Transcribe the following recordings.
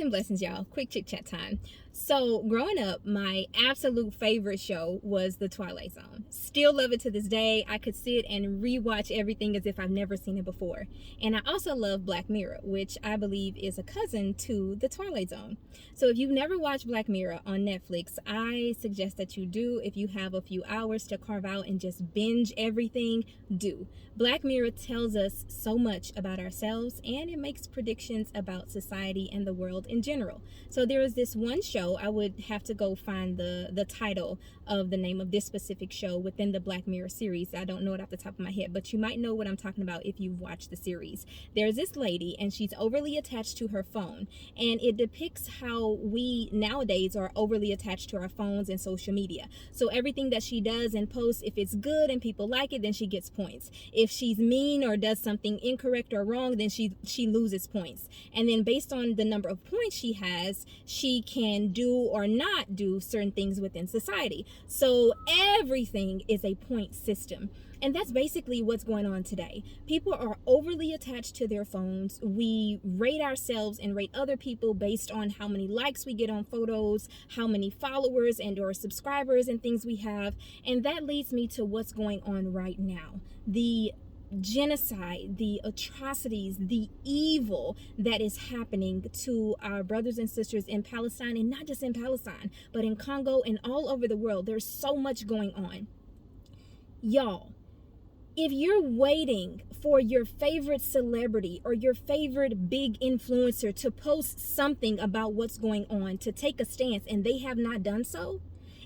and blessings, y'all. Quick chit chat time. So, growing up, my absolute favorite show was The Twilight Zone. Still love it to this day. I could sit and rewatch everything as if I've never seen it before. And I also love Black Mirror, which I believe is a cousin to The Twilight Zone. So, if you've never watched Black Mirror on Netflix, I suggest that you do. If you have a few hours to carve out and just binge everything, do. Black Mirror tells us so much about ourselves, and it makes predictions about society and the world in general. So there is this one show. I would have to go find the title of the name of this specific show within the Black Mirror series. I don't know it off the top of my head, but you might know what I'm talking about if you've watched the series. There's this lady, and she's overly attached to her phone, and it depicts how we nowadays are overly attached to our phones and social media. So everything that she does and posts, if it's good and people like it, then she gets points. If she's mean or does something incorrect or wrong, then she loses points. And then based on the number of points she has, she can do or not do certain things within society. So everything is a point system. And that's basically what's going on today. People are overly attached to their phones. We rate ourselves and rate other people based on how many likes we get on photos, how many followers and or subscribers and things we have. And that leads me to what's going on right now. The genocide, the atrocities, the evil that is happening to our brothers and sisters in Palestine, and not just in Palestine, but in Congo and all over the world. There's so much going on. Y'all, if you're waiting for your favorite celebrity or your favorite big influencer to post something about what's going on, to take a stance, and they have not done so,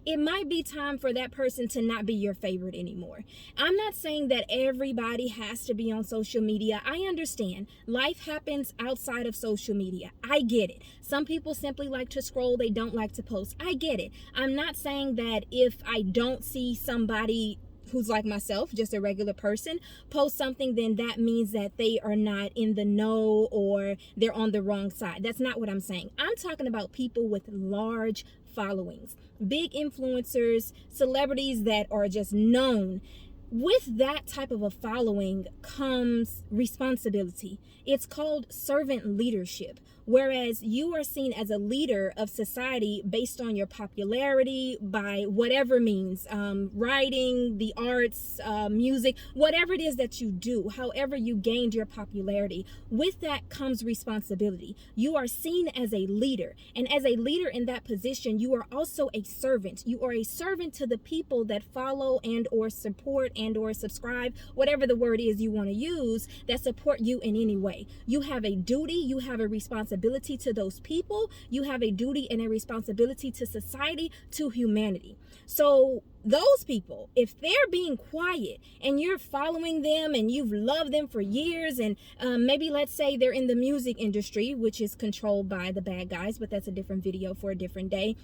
it might be time for that person to not be your favorite anymore. I'm not saying that everybody has to be on social media. I understand life happens outside of social media. I get it. Some people simply like to scroll. They don't like to post. I get it. I'm not saying that if I don't see somebody who's like myself, just a regular person, post something, then that means that they are not in the know or they're on the wrong side. That's not what I'm saying. I'm talking about people with large followings, big influencers, celebrities that are just known. With that type of a following comes responsibility. It's called servant leadership. Whereas you are seen as a leader of society based on your popularity by whatever means, writing, the arts, music, whatever it is that you do, however you gained your popularity. With that comes responsibility. You are seen as a leader. And as a leader in that position, you are also a servant. You are a servant to the people that follow and or support and or subscribe, whatever the word is you want to use, that support you in any way. You have a duty, you have a responsibility to those people, you have a duty and a responsibility to society, to humanity. So those people, if they're being quiet and you're following them and you've loved them for years, and maybe let's say they're in the music industry, which is controlled by the bad guys, but that's a different video for a different day.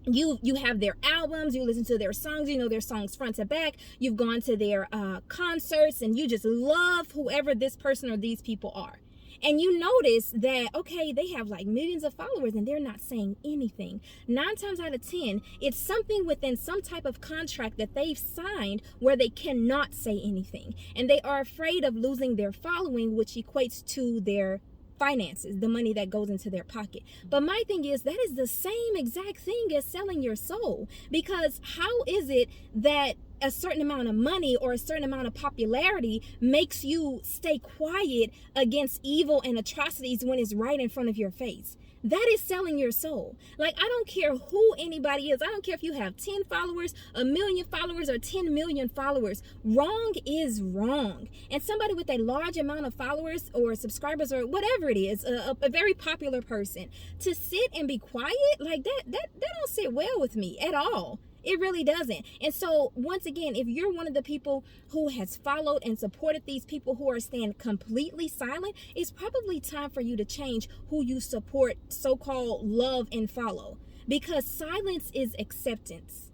You have their albums, you listen to their songs, you know their songs front to back, you've gone to their concerts, and you just love whoever this person or these people are. And you notice that, okay, they have like millions of followers and they're not saying anything. 9 times out of 10, it's something within some type of contract that they've signed where they cannot say anything. And they are afraid of losing their following, which equates to their finances, the money that goes into their pocket. But my thing is, that is the same exact thing as selling your soul. Because how is it that a certain amount of money or a certain amount of popularity makes you stay quiet against evil and atrocities when it's right in front of your face? That is selling your soul. Like, I don't care who anybody is. I don't care if you have 10 followers, 1 million followers, or 10 million followers. Wrong is wrong. And somebody with a large amount of followers or subscribers or whatever it is, a very popular person, to sit and be quiet like that don't sit well with me at all. It really doesn't. And so once again, if you're one of the people who has followed and supported these people who are staying completely silent, it's probably time for you to change who you support, so-called love and follow, because silence is acceptance.